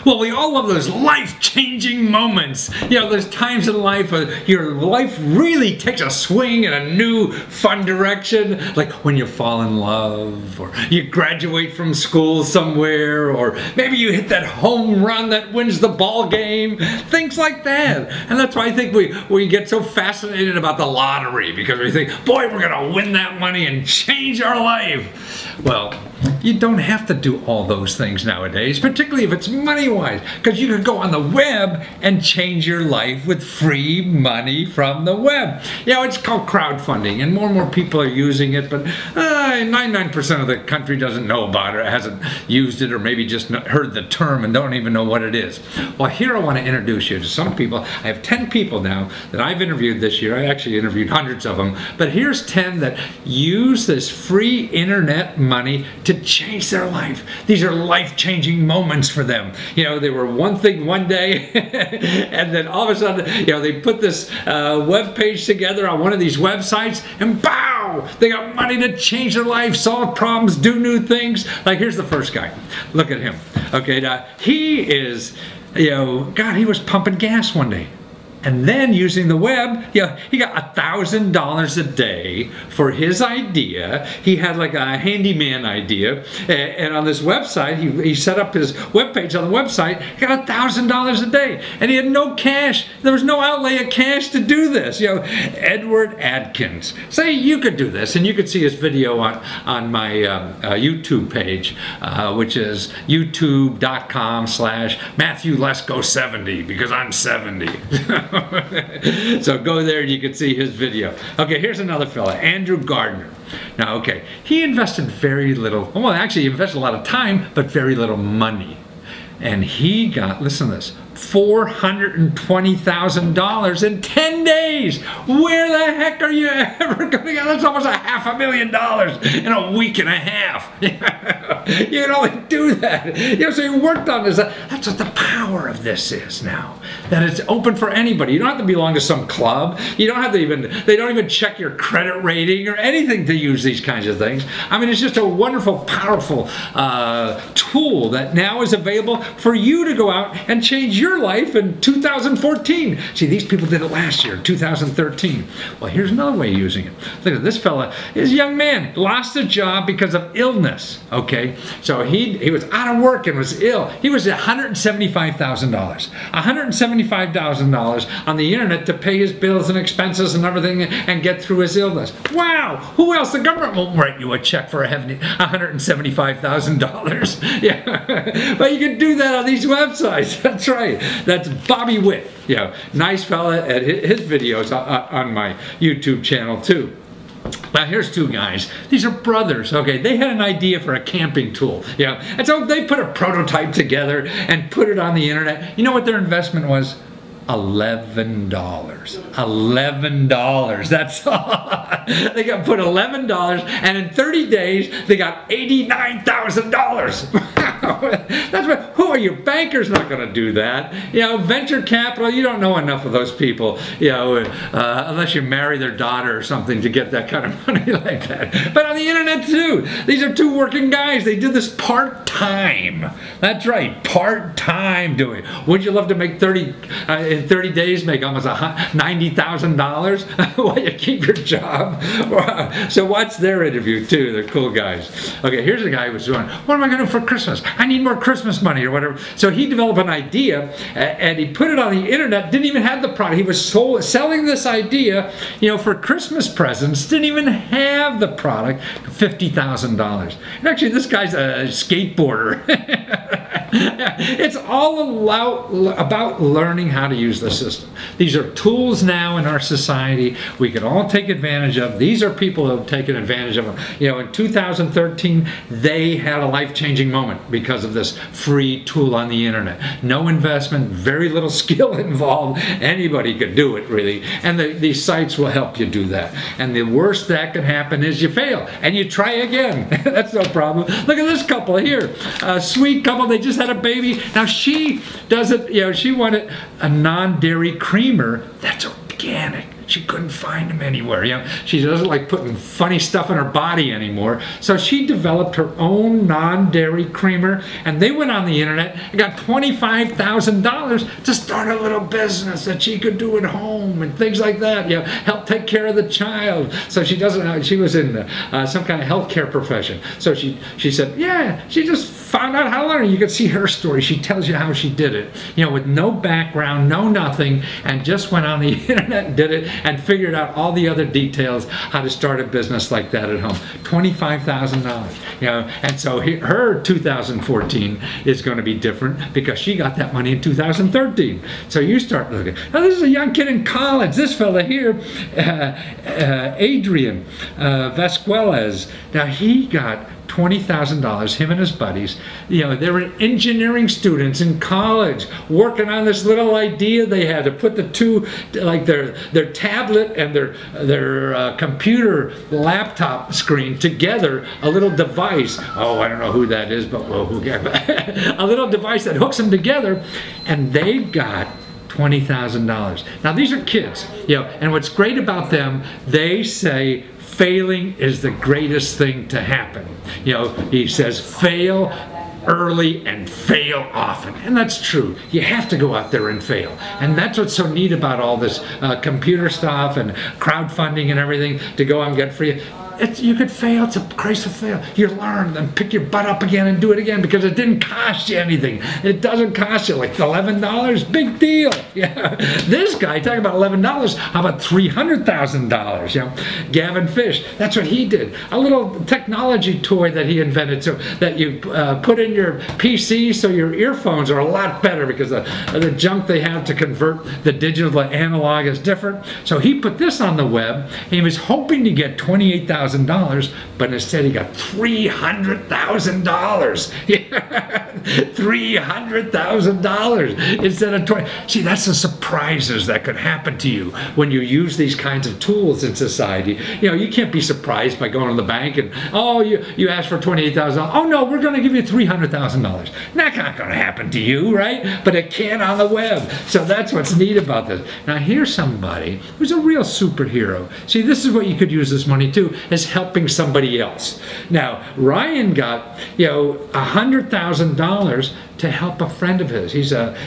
Well, we all love those life-changing moments. You know, those times in life your life really takes a swing in a new, fun direction. Like when you fall in love, or you graduate from school somewhere, or maybe you hit that home run that wins the ball game. Things like that. And that's why I think we get so fascinated about the lottery, because we think, boy, we're going to win that money and change our life. Well, you don't have to do all those things nowadays, particularly if it's money-wise, because you can go on the web and change your life with free money from the web. You know, it's called crowdfunding, and more people are using it, but 99% of the country doesn't know about it, hasn't used it, or maybe just heard the term and don't even know what it is. Well, here I want to introduce you to some people. I have 10 people now that I've interviewed this year. I actually interviewed hundreds of them, but here's 10 that use this free internet money to change their life. These are life-changing moments for them. You know, they were one thing one day, and then all of a sudden, you know, they put this web page together on one of these websites, and bow! They got money to change their life, solve problems, do new things. Like, here's the first guy. Look at him. Okay, now, he is, you know, God, he was pumping gas one day. And then using the web, he got $1,000 a day for his idea. He had like a handyman idea, and on this website, he set up his web page on the website. He got $1,000 a day, and he had no cash. There was no outlay of cash to do this. You know, Edward Adkins. Say you could do this, and you could see his video on my YouTube page, which is youtube.com/MatthewLesko70, because I'm 70. So go there and you can see his video. Okay, here's another fella, Andrew Gardner. Now, okay, he invested very little, well, actually he invested a lot of time, but very little money. And he got, listen to this, $420,000 in 10 days. Where the heck are you ever going to get? That's almost $500,000 in a week and a half. You can only do that. You know, so he worked on this. That's what the power of this is now. That it's open for anybody. You don't have to belong to some club. You don't have to even, they don't even check your credit rating or anything to use these kinds of things. I mean, it's just a wonderful, powerful tool that now is available for you to go out and change your life in 2014. See, these people did it last year, 2013. Well, here's another way of using it. Look at this fella. This young man lost a job because of illness. Okay, so he was out of work and was ill. He was $175,000. $175,000 on the internet to pay his bills and expenses and everything and get through his illness. Wow! Who else? The government won't write you a check for $175,000. Yeah, but you can do that on these websites. That's right. That's Bobby Witt. Yeah, nice fella. At his videos on my YouTube channel too. Now here's two guys. These are brothers. Okay, they had an idea for a camping tool. Yeah, and so they put a prototype together and put it on the internet. You know what their investment was? $11. $11. That's all. They got put $11, and in 30 days they got $89,000. That's what. Who are you? Bankers not going to do that. You know, venture capital. You don't know enough of those people. You know, unless you marry their daughter or something to get that kind of money like that. But on the internet too. These are two working guys. They did this part-time. That's right, part-time doing. Would you love to make in 30 days make almost $90,000 while you keep your job? So watch their interview too. They're cool guys. Okay, here's a guy who was doing, what am I going to do for Christmas? I need more Christmas money or whatever. So he developed an idea and he put it on the internet, didn't even have the product. He was selling this idea, you know, for Christmas presents, didn't even have the product, $50,000. And actually this guy's a skateboarder. It's all about learning how to use the system. These are tools now in our society we can all take advantage of. These are people who have taken advantage of them. You know, in 2013, they had a life-changing moment because of this free tool on the internet. No investment, very little skill involved. Anybody could do it, really. And these sites will help you do that. And the worst that could happen is you fail and you try again. That's no problem. Look at this couple here. A sweet couple. They just had a baby. Now she does it, you know, she wanted a non-dairy creamer that's organic. She couldn't find them anywhere. You know, she doesn't like putting funny stuff in her body anymore. So she developed her own non-dairy creamer, and they went on the internet and got $25,000 to start a little business that she could do at home and things like that. You know, help take care of the child. So she doesn't. She was in some kind of healthcare profession. So she said, yeah, she just found out how to learn. You can see her story. She tells you how she did it. You know, with no background, no nothing, and just went on the internet and did it and figured out all the other details how to start a business like that at home. $25,000. You know, and so her 2014 is going to be different because she got that money in 2013. So you start looking. Now this is a young kid in college. This fella here, Adrian Vasquez. Now he got $20,000, him and his buddies. You know, they were engineering students in college working on this little idea they had to put the two, like their tablet and their computer laptop screen together, a little device. Oh, I don't know who that is, but well, who cares? A little device that hooks them together, and they got $20,000. Now these are kids, you know, and what's great about them, they say failing is the greatest thing to happen. You know, he says fail early and fail often, and that's true. You have to go out there and fail, and that's what's so neat about all this computer stuff and crowdfunding and everything to go out and get free. You could fail. It's a case of fail. You learn and pick your butt up again and do it again because it didn't cost you anything. It doesn't cost you like $11. Big deal. Yeah. This guy talking about $11. How about $300,000? You know, Gavin Fish. That's what he did. A little technology toy that he invented so that you put in your PC so your earphones are a lot better because the junk they have to convert the digital to analog is different. So he put this on the web. He was hoping to get $28,000. But instead he got $300,000. Yeah. $300,000 instead of 20. See, that's the surprises that could happen to you when you use these kinds of tools in society. You know, you can't be surprised by going to the bank and, oh, you asked for $28,000. Oh no, we're going to give you $300,000. That's not going to happen to you, right? But it can on the web. So that's what's neat about this. Now here's somebody who's a real superhero. See, this is what you could use this money to, is helping somebody else. Now, Ryan got, you know, $100,000 to help a friend of his.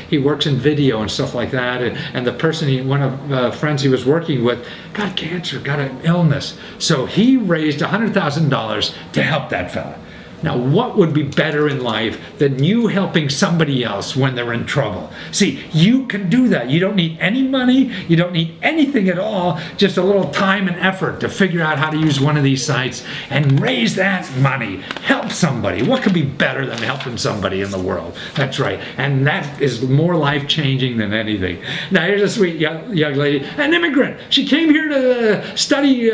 He works in video and stuff like that, and the person, one of the friends he was working with, got cancer, got an illness. So he raised $100,000 to help that fella. Now, what would be better in life than you helping somebody else when they're in trouble? See, you can do that. You don't need any money. You don't need anything at all. Just a little time and effort to figure out how to use one of these sites and raise that money. Help somebody. What could be better than helping somebody in the world? That's right. And that is more life-changing than anything. Now, here's a sweet young lady, an immigrant. She came here to study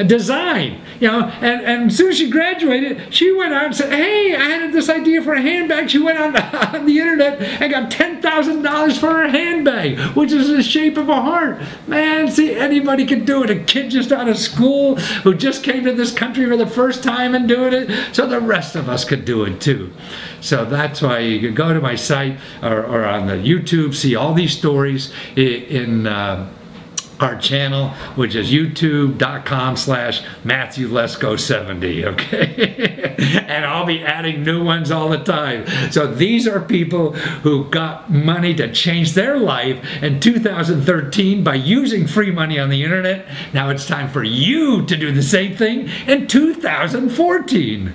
design, you know, and as soon as she graduated, she went out and said, hey, I had this idea for a handbag. She went on the internet and got $10,000 for her handbag, which is the shape of a heart. Man, see, anybody can do it. A kid just out of school who just came to this country for the first time and doing it, so the rest of us could do it too. So that's why you can go to my site or on the YouTube, see all these stories in our channel, which is youtube.com/MatthewLesko70, okay? And I'll be adding new ones all the time. So these are people who got money to change their life in 2013 by using free money on the internet. Now it's time for you to do the same thing in 2014.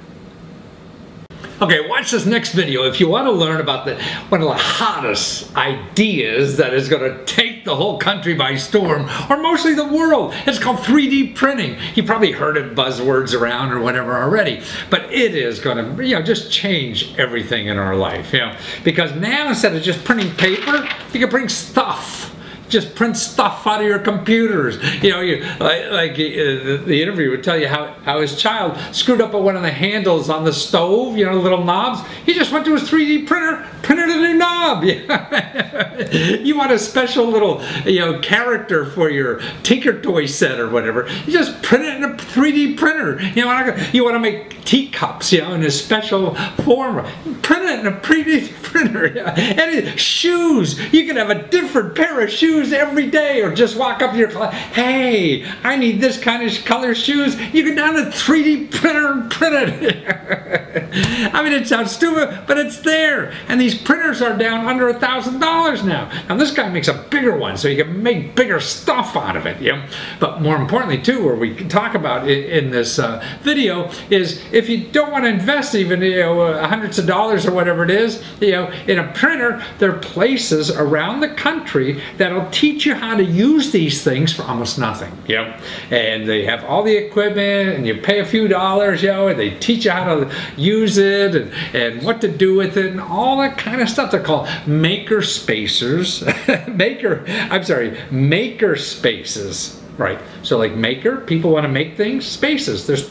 Okay, watch this next video if you want to learn about one of the hottest ideas that is going to take the whole country by storm, or mostly the world. It's called 3D printing. You probably heard of buzzwords around or whatever already, but it is going to, you know, just change everything in our life, you know, because now instead of just printing paper, you can print stuff. Just print stuff out of your computers. You know, the interviewer would tell you how his child screwed up one of the handles on the stove, you know, little knobs. He just went to his 3D printer, printed a new knob. job. You want a special little, character for your Tinker Toy set or whatever. You just print it in a 3D printer. You want to make teacups, in a special form. Print it in a 3D printer. And shoes. You can have a different pair of shoes every day, or just walk up to your client. Hey, I need this kind of color shoes. You can down a 3D printer and print it. I mean, it sounds stupid, but it's there. And these printers are down under $1,000 now. Now this guy makes a bigger one, so you can make bigger stuff out of it. But more importantly, too, where we can talk about in this video is if you don't want to invest even hundreds of dollars or whatever it is, in a printer, there are places around the country that'll teach you how to use these things for almost nothing. And they have all the equipment, and you pay a few dollars, and they teach you how to use it and what to do with it and all that kind of stuff. They're called maker spacers. Maker spaces. Right. So like maker, people want to make things, spaces. There's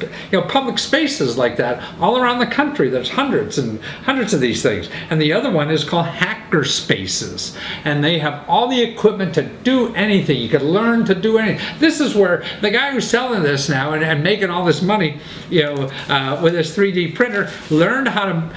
public spaces like that all around the country. There's hundreds and hundreds of these things. And the other one is called hacker spaces. And they have all the equipment to do anything. You can learn to do anything. This is where the guy who's selling this now and making all this money, with his 3D printer, learned how to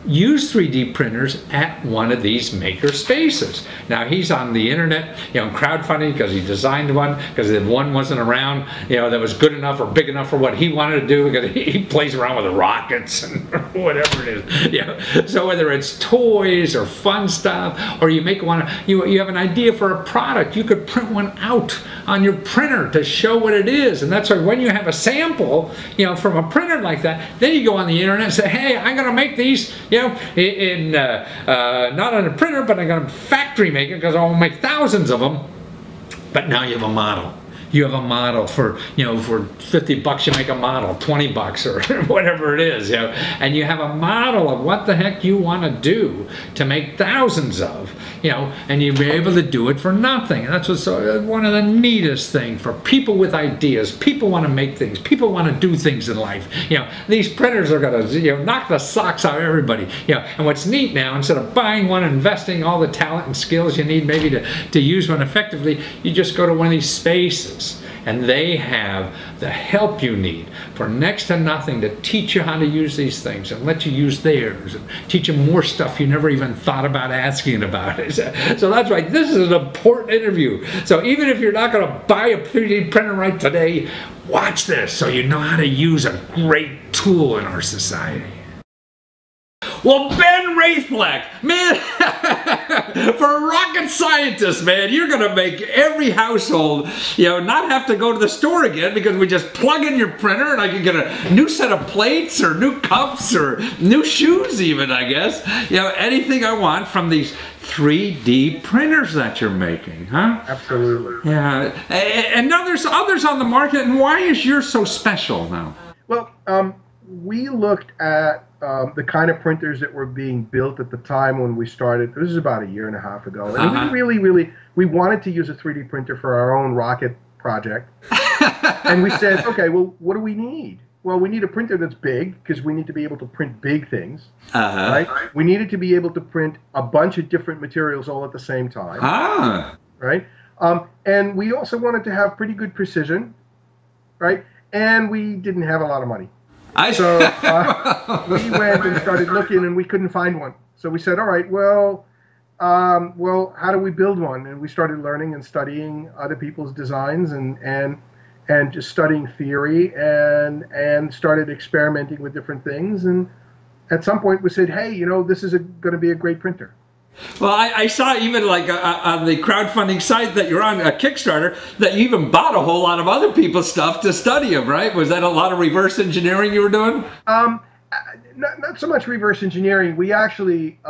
use 3D printers at one of these maker spaces. Now he's on the internet, crowdfunding, because he designed one, because one wasn't around, that was good enough or big enough for what he wanted to do, because he plays around with rockets and whatever it is. So whether it's toys or fun stuff, or you make one, you have an idea for a product, you could print one out on your printer to show what it is. And that's why when you have a sample, from a printer like that, then you go on the internet and say, hey, I'm going to make these, not on a printer, but I'm going to factory make it, because I'll make thousands of them. But now you have a model. You have a model for, for 50 bucks you make a model, 20 bucks or whatever it is, and you have a model of what the heck you want to do to make thousands of, and you'll be able to do it for nothing. And that's what's one of the neatest things for people with ideas. People want to make things. People want to do things in life. These printers are going to, knock the socks out of everybody. And what's neat now, instead of buying one and investing all the talent and skills you need maybe to use one effectively, you just go to one of these spaces. And they have the help you need for next to nothing to teach you how to use these things and let you use theirs and teach you more stuff you never even thought about asking about. So that's right, this is an important interview. So even if you're not going to buy a 3D printer right today, watch this so you know how to use a great tool in our society. Well, Ben Raithblack, man, for a rocket scientist, man, you're going to make every household, not have to go to the store again, because we just plug in your printer and I can get a new set of plates or new cups or new shoes even, I guess. Anything I want from these 3D printers that you're making, huh? Absolutely. Yeah. And now there's others on the market, and why is yours so special now? Well, we looked at the kind of printers that were being built at the time when we started. This is about a year and a half ago. And we wanted to use a 3D printer for our own rocket project. And we said, okay, well, what do we need? Well, we need a printer that's big, because we need to be able to print big things. Right? We needed to be able to print a bunch of different materials all at the same time. Right? And we also wanted to have pretty good precision. Right? And we didn't have a lot of money. So we went and started looking, and we couldn't find one. So we said, all right, well, how do we build one? And we started learning and studying other people's designs and just studying theory and started experimenting with different things. And at some point we said, hey, this is going to be a great printer. Well, I saw even like on the crowdfunding site that you're on, Kickstarter, that you even bought a whole lot of other people's stuff to study them, right? Was that a lot of reverse engineering you were doing? Not so much reverse engineering. We actually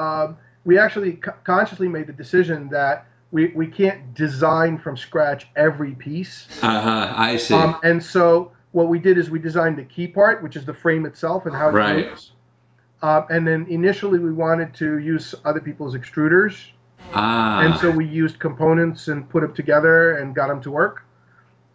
consciously made the decision that we can't design from scratch every piece. I see. And so what we did is we designed the key part, which is the frame itself and how it moves. And then initially we wanted to use other people's extruders. And so we used components and put them together and got them to work.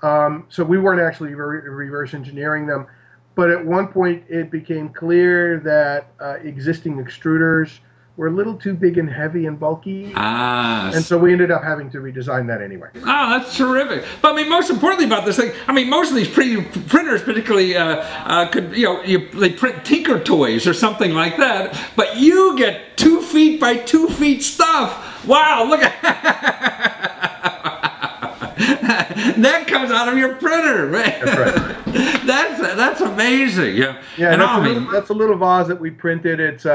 So we weren't actually reverse engineering them. But at one point it became clear that existing extruders were a little too big and heavy and bulky. Ah. And so we ended up having to redesign that anyway. Oh, that's terrific. But I mean, most importantly about this thing, I mean, most of these printers, particularly, could, they print Tinker Toys or something like that. But you get 2 feet by 2 feet stuff. Wow, look at that comes out of your printer, man. That's right. That's amazing. Yeah. Yeah. And that's a little vase that we printed. It's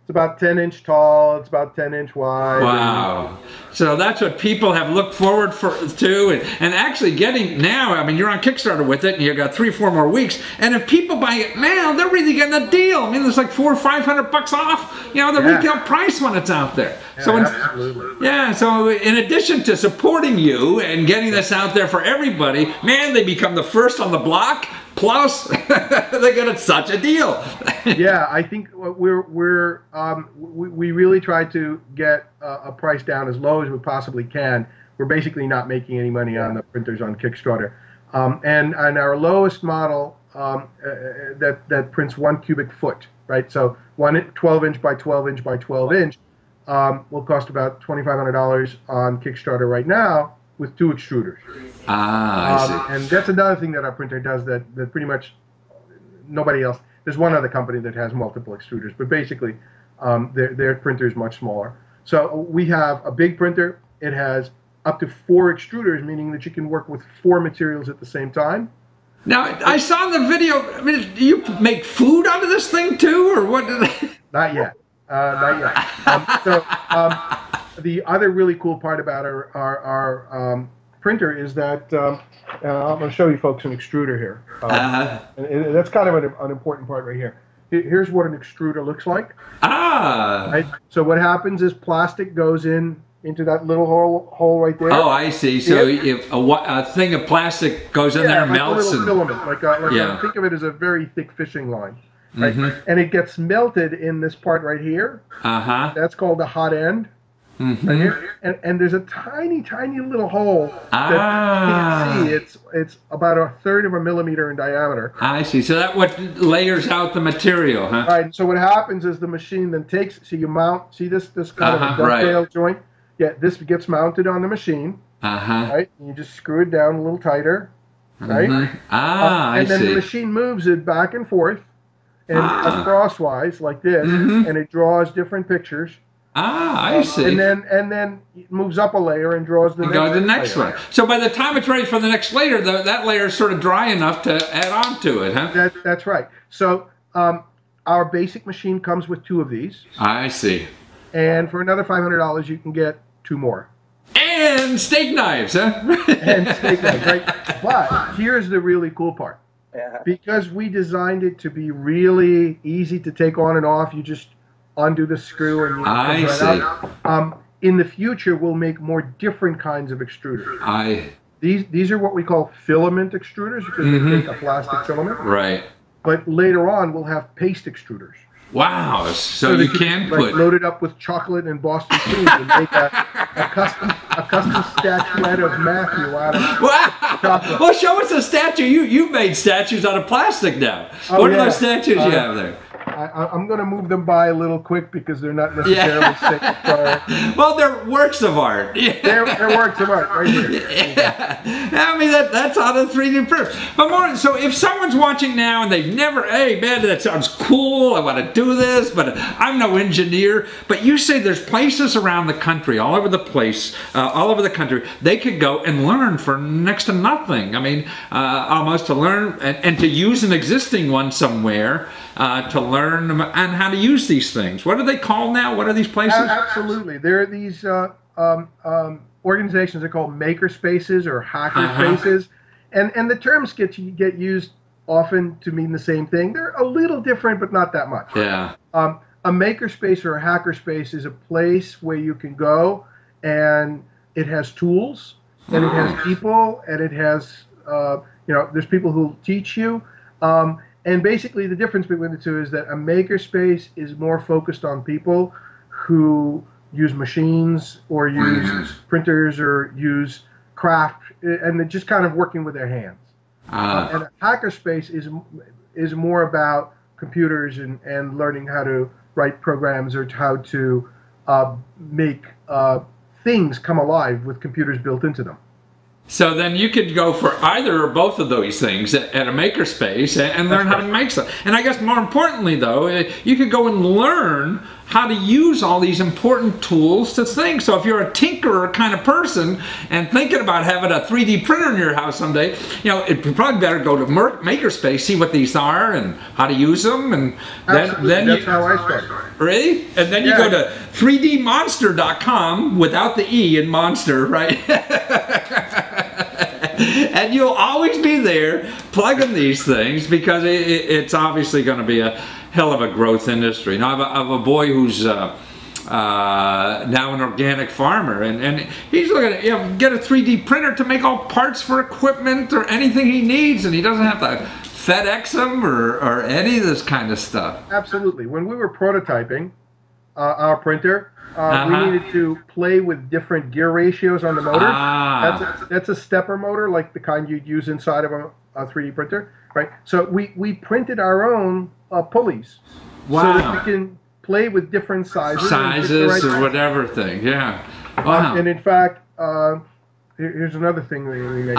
about 10-inch tall. It's about 10-inch wide. Wow. So that's what people have looked forward to, and actually getting now. I mean, you're on Kickstarter with it, and you've got 3 or 4 more weeks. And if people buy it now, they're really getting a deal. I mean, there's like $400 or $500 off, the retail price when it's out there. Yeah, So absolutely. yeah. So in addition to supporting you and getting this out there for everybody, man, they become the first on the block. Plus, they get such a deal. Yeah, I think we really try to get a price down as low as we possibly can. We're basically not making any money on the printers on Kickstarter, and our lowest model that prints 1 cubic foot, right? So 12-inch by 12-inch by 12-inch will cost about $2,500 on Kickstarter right now, with 2 extruders. Ah, I see. And that's another thing that our printer does that pretty much nobody else. There's one other company that has multiple extruders, but basically their printer is much smaller. So we have a big printer. It has up to 4 extruders, meaning that you can work with 4 materials at the same time. Now, I saw in the video, I mean, do you make food out of this thing too, or what? Not yet. Not yet. The other really cool part about our printer is that I'm going to show you folks an extruder here. And that's kind of an important part right here. Here's what an extruder looks like. Ah. Right? So what happens is plastic goes into that little hole right there. Oh, I see. So if a thing of plastic goes in there and like melts. A little filament, think of it as a very thick fishing line. Right? And it gets melted in this part right here. That's called the hot end. Right here. And there's a tiny, tiny little hole that you can't see. It's about 1/3 of a millimeter in diameter. I see. So that what layers out the material, huh? Right. So what happens is the machine then takes. So you mount. See this kind of a dovetail joint. Yeah. This gets mounted on the machine. Right. And you just screw it down a little tighter. Right. And then the machine moves it back and forth, and crosswise like this, and it draws different pictures. I see. And then it moves up a layer and draws the next one. So by the time it's ready for the next layer, that layer is sort of dry enough to add on to it, huh? That's right. So our basic machine comes with 2 of these. I see. And for another $500, you can get 2 more. And steak knives, huh? And steak knives, right? But here's the really cool part. Because we designed it to be really easy to take on and off, you just undo the screw and you out. In the future, we'll make more different kinds of extruders. These are what we call filament extruders because they take a plastic filament. Right. But later on, we'll have paste extruders. Wow. So you can put load it up with chocolate and Boston cream and make a custom statuette of Matthew out of chocolate. Well, show us a statue. You've made statues out of plastic now. What are those statues you have there? I'm going to move them by a little quick because they're not necessarily state. Well, they're works of art. They're works of art right here. I mean, that's out of 3D print. But more, so if someone's watching now and they've never, hey, man, that sounds cool, I want to do this, but I'm no engineer. But you say there's places around the country, all over the place, all over the country, they could go and learn for next to nothing. I mean, almost to learn and to use an existing one somewhere. To learn on how to use these things. What are they called now? What are these places? Absolutely. There are these organizations that are called maker spaces or hacker spaces. And the terms get used often to mean the same thing. They're a little different, but not that much. Yeah. A maker space or a hacker space is a place where you can go and it has tools and it has people and it has, there's people who teach you. And basically the difference between the two is that a makerspace is more focused on people who use machines or use printers or use craft, and they're just kind of working with their hands. And a hackerspace is more about computers and learning how to write programs or how to make things come alive with computers built into them. So then you could go for either or both of those things at a makerspace and learn how to make stuff. And I guess more importantly though, you could go and learn how to use all these important tools to think. So if you're a tinkerer kind of person and thinking about having a 3D printer in your house someday, you know, it'd probably better go to makerspace, see what these are and how to use them, and then that's how I started. Really? And then you go to 3dmonster.com without the E in monster, right? And you'll always be there plugging these things because it's obviously going to be a hell of a growth industry. Now I have a boy who's now an organic farmer, and he's looking at, you know, get a 3D printer to make all parts for equipment or anything he needs, and he doesn't have to FedEx them or any of this kind of stuff. Absolutely. When we were prototyping our printer, we needed to play with different gear ratios on the motors. That's a stepper motor, like the kind you'd use inside of a 3D printer, right? So we printed our own pulleys, so that we can play with different sizes or whatever thing. Yeah. Wow. And in fact, here's another thing we made.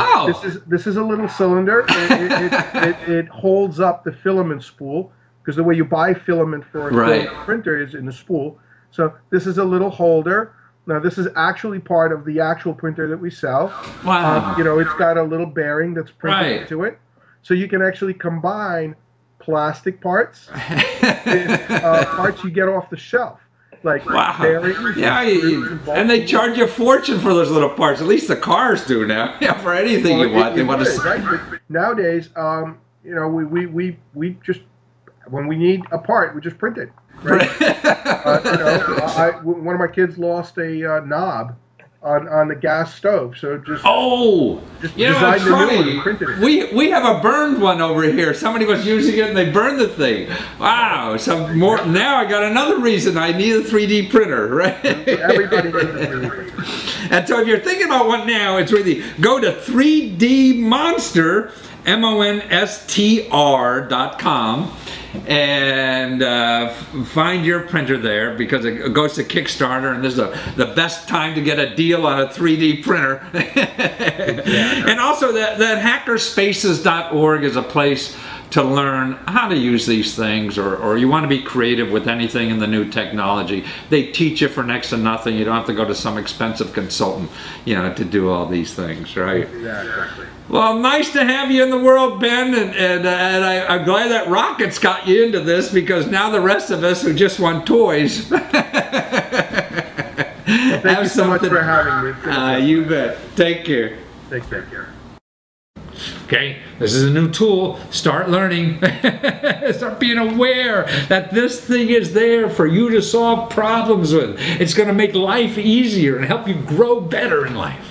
This is a little cylinder. It holds up the filament spool, because the way you buy filament for a printer is in a spool. So this is a little holder. Now this is actually part of the actual printer that we sell. Wow. You know, it's got a little bearing that's printed into it. So you can actually combine plastic parts with parts you get off the shelf. Like bearings. Yeah, and they charge you a fortune for those little parts. At least the cars do now. Yeah, for anything you want. They want to. Right? Nowadays, you know, we just, when we need a part, we just print it. Right? You know, one of my kids lost a knob on the gas stove, so just you know, it's funny. We have a burned one over here. Somebody was using it and they burned the thing. Wow. So more now, I got another reason I need a 3D printer, right? Everybody needs a 3D printer. And so if you're thinking about one now, it's really go to 3dmonster, monstr.com, and find your printer there, because it goes to Kickstarter, and this is the best time to get a deal on a 3D printer. And also that hackerspaces.org is a place to learn how to use these things, or you want to be creative with anything in the new technology. They teach you for next to nothing. You don't have to go to some expensive consultant, you know, to do all these things, right? Yeah, exactly. Well, nice to have you in the world, Ben, and I'm glad that Rockets got you into this, because now the rest of us who just want toys well, thank you so much for having me. You bet. Take care. Take care. Okay, this is a new tool. Start learning. Start being aware that this thing is there for you to solve problems with. It's going to make life easier and help you grow better in life.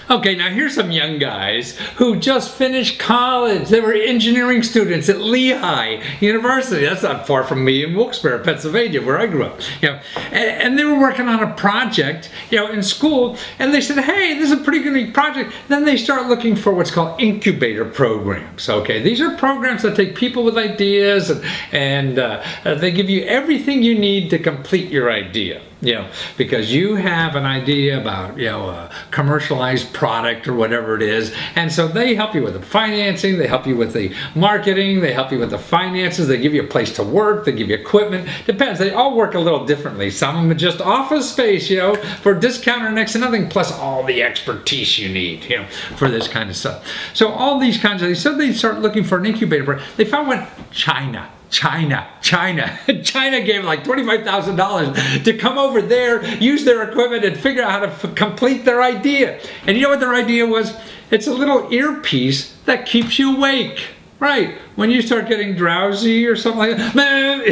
Okay, now here's some young guys who just finished college. They were engineering students at Lehigh University. That's not far from me in Wilkes-Barre, Pennsylvania, where I grew up. You know, and they were working on a project, you know, in school, and they said, hey, this is a pretty good project. Then they start looking for what's called incubator programs. Okay, these are programs that take people with ideas and they give you everything you need to complete your idea. You know, because you have an idea about, you know, a commercialized product or whatever it is, and so they help you with the financing, they help you with the marketing, they help you with the finances, they give you a place to work, they give you equipment. Depends, they all work a little differently. Some of them are just office space, you know, for a discount or next to nothing, plus all the expertise you need, you know, for this kind of stuff. So all these kinds of things, so they start looking for an incubator. They found one, China gave like $25,000 to come over there, use their equipment, and figure out how to complete their idea. And you know what their idea was? It's a little earpiece that keeps you awake. Right, when you start getting drowsy or something like that,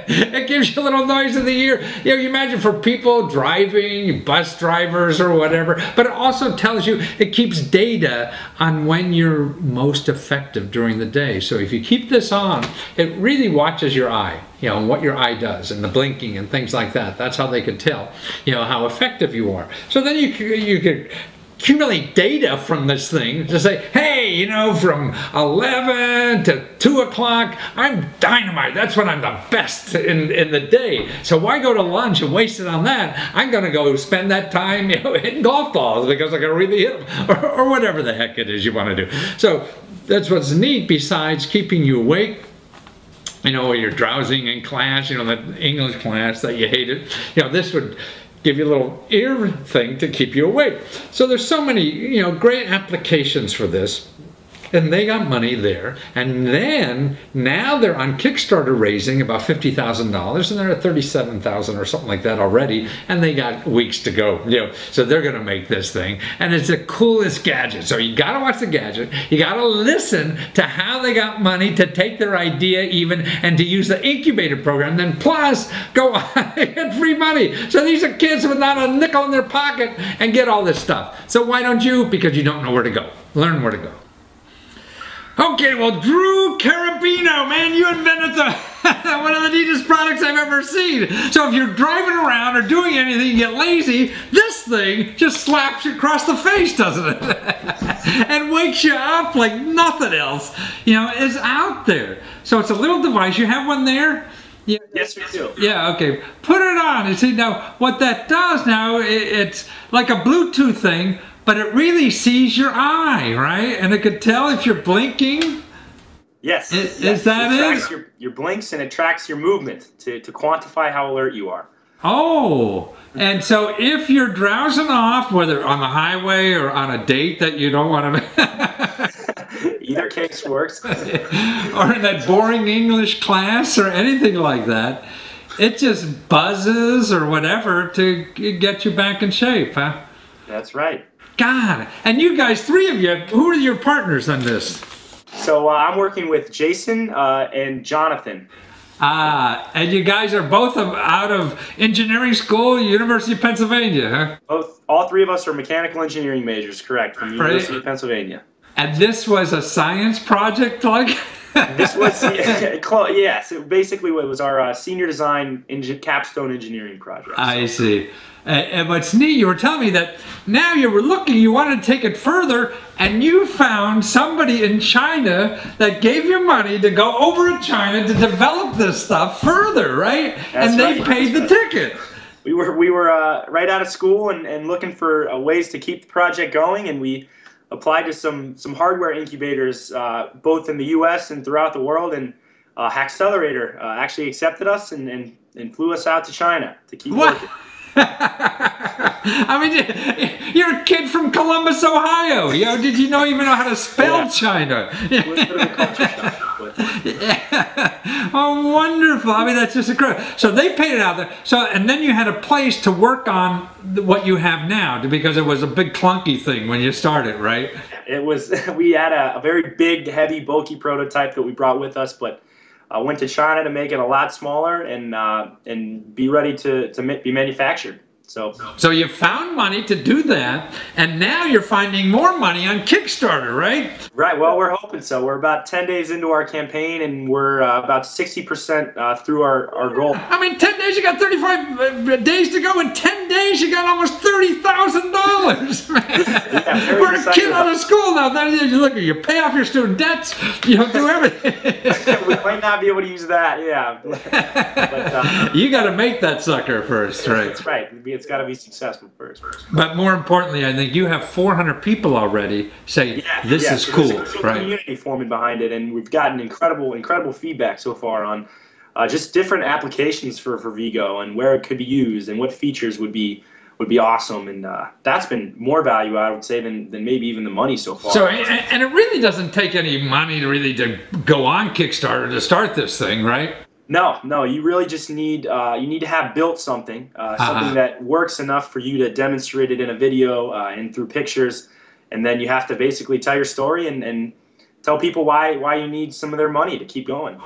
it gives you a little noise in the ear. You know, you imagine for people driving, bus drivers or whatever, but it also tells you, it keeps data on when you're most effective during the day. So if you keep this on, it really watches your eye, you know, and what your eye does, and the blinking and things like that. That's how they could tell, you know, how effective you are. So then you could accumulate data from this thing to say, hey, you know, from 11 to 2 o'clock, I'm dynamite. That's when I'm the best in the day. So why go to lunch and waste it on that? I'm going to go spend that time, you know, hitting golf balls because I can really hit them, or whatever the heck it is you want to do. So that's what's neat besides keeping you awake. You know, you're drowsing in class, you know, that English class that you hated. You know, this would give you a little ear thing to keep you awake. So there's so many, you know, great applications for this. And they got money there. And then, now they're on Kickstarter raising about $50,000, and they're at $37,000 or something like that already, and they got weeks to go. You know, so they're gonna make this thing. And it's the coolest gadget. So you gotta watch the gadget, you gotta listen to how they got money to take their idea even, and to use the Incubator program, then plus, go on and get free money. So these are kids with not a nickel in their pocket and get all this stuff. So why don't you? Because you don't know where to go. Learn where to go. Okay, well, Drew Carabino, man, you invented one of the neatest products I've ever seen. So if you're driving around or doing anything, you get lazy, this thing just slaps you across the face, doesn't it? And wakes you up like nothing else, you know, is out there. So it's a little device. You have one there? Yeah. Yes, we do. Yeah, okay. Put it on and see, now, what that does now, it's like a Bluetooth thing, but it really sees your eye, right? And it could tell if you're blinking. Yes. Is that it? It tracks your blinks, and it tracks your movement to quantify how alert you are. Oh, and so if you're drowsing off, whether on the highway or on a date that you don't want to... Either case works. Or in that boring English class or anything like that, it just buzzes or whatever to get you back in shape, huh? That's right. God, and you guys, three of you, who are your partners on this? So I'm working with Jason and Jonathan. And you guys are both out of engineering school, University of Pennsylvania, huh? All three of us are mechanical engineering majors, correct, from the University of Pennsylvania. And this was a science project, like? This was, yeah, so basically it was our senior design capstone engineering project. I see. And what's neat, you were telling me that now you were looking, you wanted to take it further, and you found somebody in China that gave you money to go over to China to develop this stuff further, right? That's and they paid the ticket. We were right out of school and looking for ways to keep the project going, and we applied to some hardware incubators both in the U.S. and throughout the world, and Hackcelerator actually accepted us and flew us out to China to keep working. I mean, you're a kid from Columbus, Ohio. You know, did you even know how to spell China? It was a bit of a culture shock, but... Yeah. Oh, wonderful. I mean, that's just incredible. So they paid it out there. So, and then you had a place to work on what you have now, because it was a big clunky thing when you started, right? It was. We had a very big, heavy, bulky prototype that we brought with us, but went to China to make it a lot smaller and be ready to be manufactured. So you found money to do that, and now you're finding more money on Kickstarter, right? Right. Well, we're hoping so. We're about 10 days into our campaign, and we're about 60% through our goal. I mean, 10 days, you got 35 days to go. In 10 days, you got almost $30,000. Yeah, for a kid out of school now. Then you look, you pay off your student debts, you know, do everything. We might not be able to use that, yeah. But, you got to make that sucker first, right? That's right. It's got to be successful first. But more importantly, I think you have 400 people already say this is cool, there's a right? Community forming behind it, and we've gotten incredible feedback so far on just different applications for Vigo and where it could be used and what features would be awesome, and that's been more value, I would say, than maybe even the money so far. So, and it really doesn't take any money to go on Kickstarter to start this thing, right? No, you really just need to have built something, something that works enough for you to demonstrate it in a video and through pictures, and then you have to basically tell your story and tell people why you need some of their money to keep going.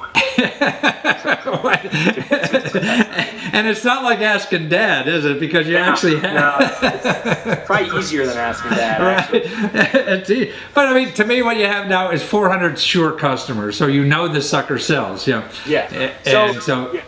And it's not like asking Dad, is it? Because you actually have. No, it's probably easier than asking Dad. Right. But I mean, to me, what you have now is 400 sure customers, so you know the sucker sells. Yeah. Yeah. And so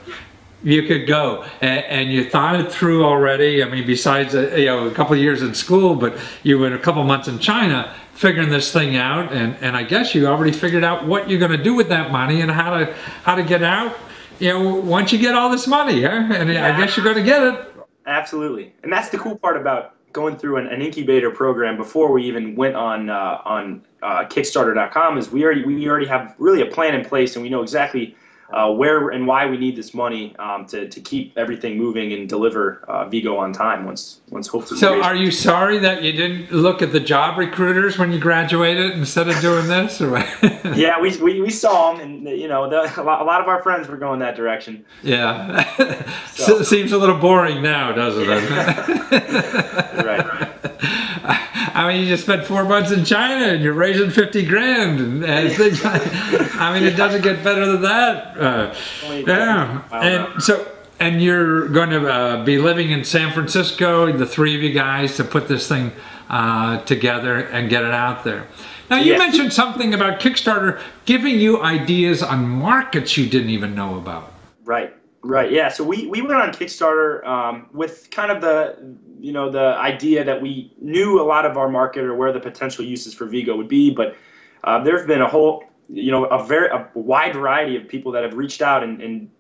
you could go, and you thought it through already. I mean, besides a couple of years in school, but you were a couple months in China figuring this thing out, and I guess you already figured out what you're going to do with that money and how to get out. Once you get all this money, huh? And I guess you're going to get it. Absolutely, and that's the cool part about going through an incubator program before we even went on Kickstarter.com is we already have really a plan in place, and we know exactly where and why we need this money to keep everything moving and deliver Vigo on time once hopefully. So are you sorry that you didn't look at the job recruiters when you graduated instead of doing this? Or Yeah, we saw them, and a lot of our friends were going that direction. Yeah, so. Seems a little boring now, doesn't it? Right. I mean, you just spent 4 months in China and you're raising 50 grand and things like, I mean, it doesn't get better than that. Yeah. And you're going to be living in San Francisco, the three of you guys, to put this thing together and get it out there. Now, you mentioned something about Kickstarter giving you ideas on markets you didn't even know about. Right. Yeah. So we went on Kickstarter with kind of the idea that we knew a lot of our market or where the potential uses for Vigo would be, but there's been a whole, a wide variety of people that have reached out and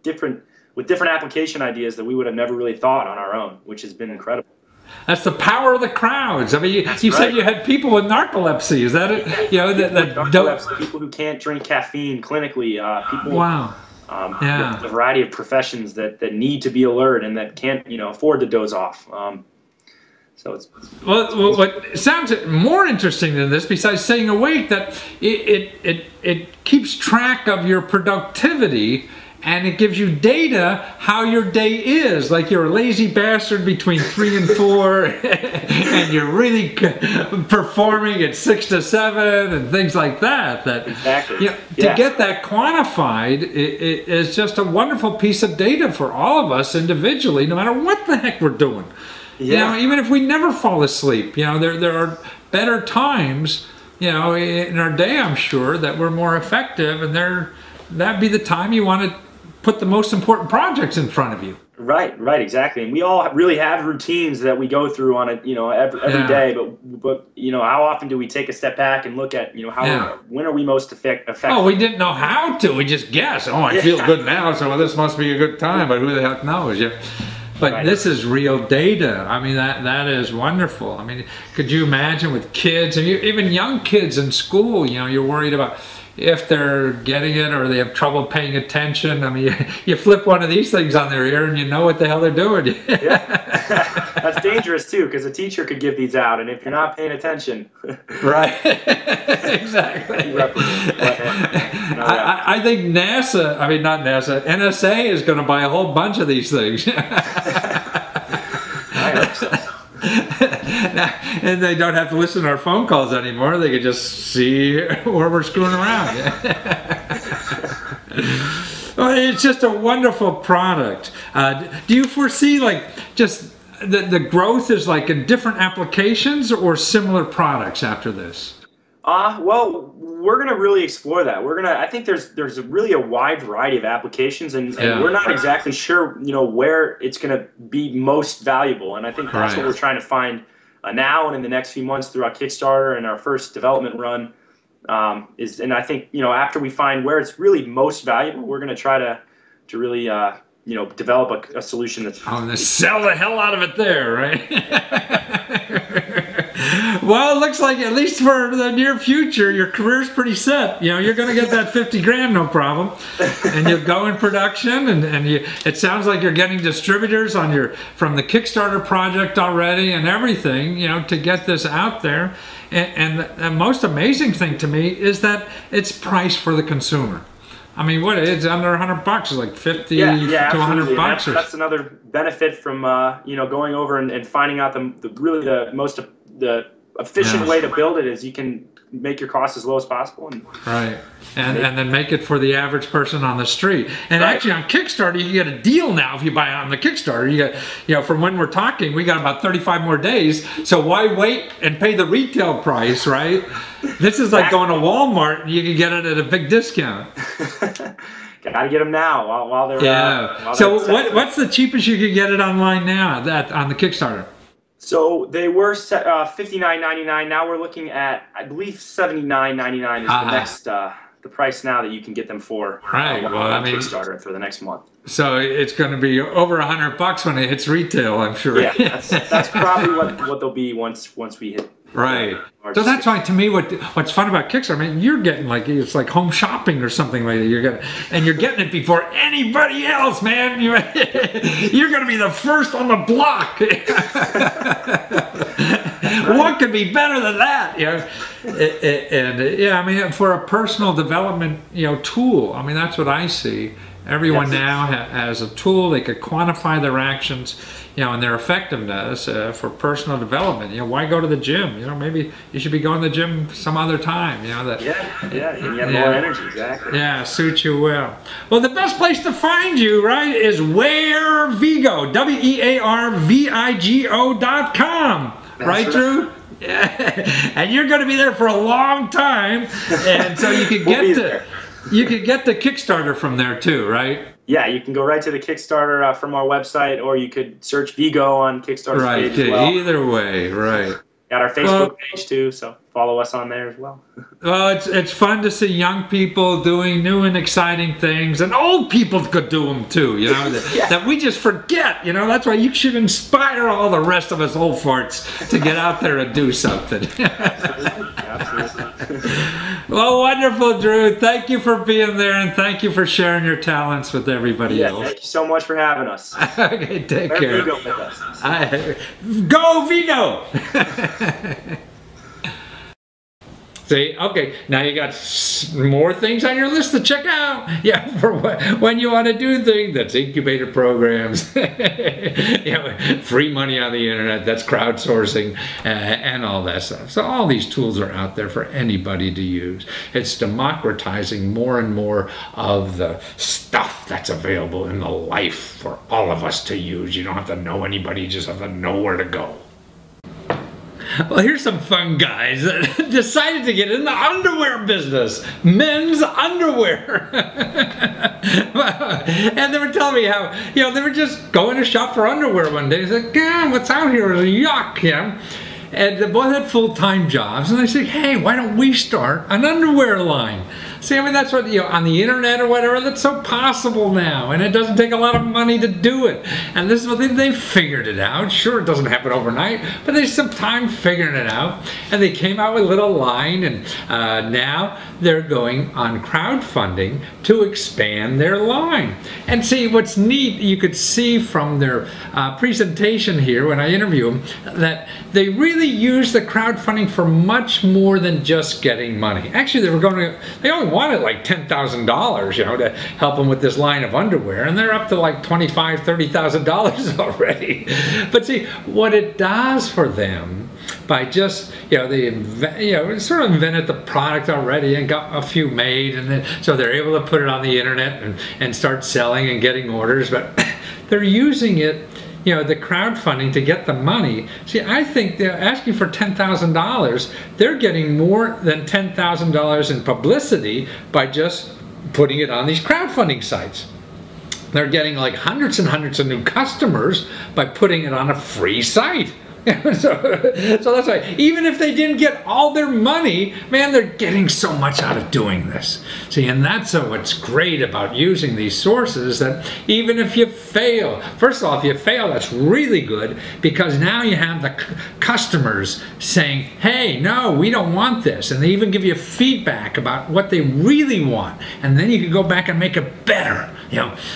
with different application ideas that we would have never really thought on our own, which has been incredible. That's the power of the crowds. I mean, you said you had people with narcolepsy. Is that it? Narcolepsy, people who can't drink caffeine clinically. People. Wow. The variety of professions that need to be alert and that can't afford to doze off. So it's what sounds more interesting than this, besides staying awake, that it keeps track of your productivity. And it gives you data how your day is. Like you're a lazy bastard between 3 and 4, and you're really performing at 6 to 7 and things like that. Exactly. To get that quantified it is just a wonderful piece of data for all of us individually, no matter what the heck we're doing. Yeah. Even if we never fall asleep, there are better times, in our day, I'm sure, that we're more effective, and that'd be the time you want to put the most important projects in front of you. Right, exactly. And we all really have routines that we go through on every day. But how often do we take a step back and look at when are we most effective? Oh, we didn't know how to. We just guess. Oh, I feel good now, so this must be a good time. But who the heck knows? Yeah. But this is real data. I mean, that is wonderful. I mean, could you imagine with kids and even young kids in school? You're worried about if they're getting it or they have trouble paying attention. I mean, you flip one of these things on their ear and you know what the hell they're doing. Yeah, that's dangerous too, because a teacher could give these out, and if you're not paying attention, right? Exactly. I think NSA is going to buy a whole bunch of these things. I hope so. And they don't have to listen to our phone calls anymore. They can just see where we're screwing around. Well, it's just a wonderful product. Do you foresee just the growth is in different applications or similar products after this? Well, we're going to really explore that. I think there's really a wide variety of applications, and we're not exactly sure, where it's going to be most valuable. And I think that's what we're trying to find now and in the next few months through our Kickstarter and our first development run. And I think, after we find where it's really most valuable, we're going to try to really, develop a solution that's... I'm going to sell the hell out of it there, right? Well, it looks like, at least for the near future, your career's pretty set. You're going to get that 50 grand, no problem. And you'll go in production, and it sounds like you're getting distributors from the Kickstarter project already and everything, to get this out there. And the most amazing thing to me is that it's priced for the consumer. I mean, it's under $100. It's like 50 to $100. That's another benefit from going over and finding out the efficient way to build it is you can make your costs as low as possible. And then make it for the average person on the street. And actually on Kickstarter, you get a deal now if you buy on the Kickstarter. You get, from when we're talking, we got about 35 more days. So why wait and pay the retail price, right? This is like going to Walmart and you can get it at a big discount. got to get them now while they're so what's the cheapest you could get it online now on the Kickstarter? So they were $59.99. Now we're looking at, I believe, $79.99 is the next the price now that you can get them for. Right. On Kickstarter for the next month. So it's going to be over $100 when it hits retail, I'm sure. Yeah, that's probably what they'll be once we hit. Right. So that's why, to me, what's fun about Kickstarter, I mean, you're getting it's like home shopping or something like that. You're getting it before anybody else, man. You're going to be the first on the block. What could be better than that? And I mean, for a personal development, tool. I mean, that's what I see. Everyone now has a tool. They could quantify their actions, and their effectiveness for personal development. Why go to the gym? Maybe you should be going to the gym some other time. And you have more energy, exactly. Yeah, suits you well. Well, the best place to find you, right, is Wearvigo, wearvigo.com. Right, Drew? Yeah. And you're going to be there for a long time, and so you can get the Kickstarter from there too, right? Yeah, you can go right to the Kickstarter from our website, or you could search Vigo on Kickstarter page as well. Either way, right. Got our Facebook page too, so follow us on there as well. Well, it's fun to see young people doing new and exciting things, and old people could do them too, that we just forget, that's why you should inspire all the rest of us old farts to get out there and do something. Absolutely. Well, wonderful, Drew. Thank you for being there, and thank you for sharing your talents with everybody else. Thank you so much for having us. Okay, take care. Vigo with us. Go Vigo! See, okay, now you got more things on your list to check out. Yeah, for when you want to do things. That's incubator programs, free money on the internet, that's crowdsourcing, and all that stuff. So all these tools are out there for anybody to use. It's democratizing more and more of the stuff that's available in the life for all of us to use. You don't have to know anybody, you just have to know where to go. Well, here's some fun guys that decided to get in the underwear business. Men's underwear. And they were telling me how, they were just going to shop for underwear one day. They said, God, what's out here is yuck, And they both had full-time jobs. And they said, hey, why don't we start an underwear line? See, I mean, that's what, on the internet or whatever, that's so possible now. And it doesn't take a lot of money to do it. And this is what they figured it out. Sure, it doesn't happen overnight, but there's some time figuring it out. And they came out with a little line, and now they're going on crowdfunding to expand their line. And see, what's neat, you could see from their presentation here when I interview them, that they really use the crowdfunding for much more than just getting money. Actually, they only wanted like $10,000, to help them with this line of underwear, and they're up to like $25,000, $30,000 already. But see, what it does for them, by just, they sort of invented the product already and got a few made, and then so they're able to put it on the internet and start selling and getting orders, but they're using it, the crowdfunding to get the money. See, I think they're asking for $10,000. They're getting more than $10,000 in publicity by just putting it on these crowdfunding sites. They're getting like hundreds and hundreds of new customers by putting it on a free site. So that's why, even if they didn't get all their money, man, they're getting so much out of doing this. See, and that's what's great about using these sources, that even if you fail, first of all, if you fail, that's really good, because now you have the customers saying, hey, no, we don't want this. And they even give you feedback about what they really want. And then you can go back and make it better.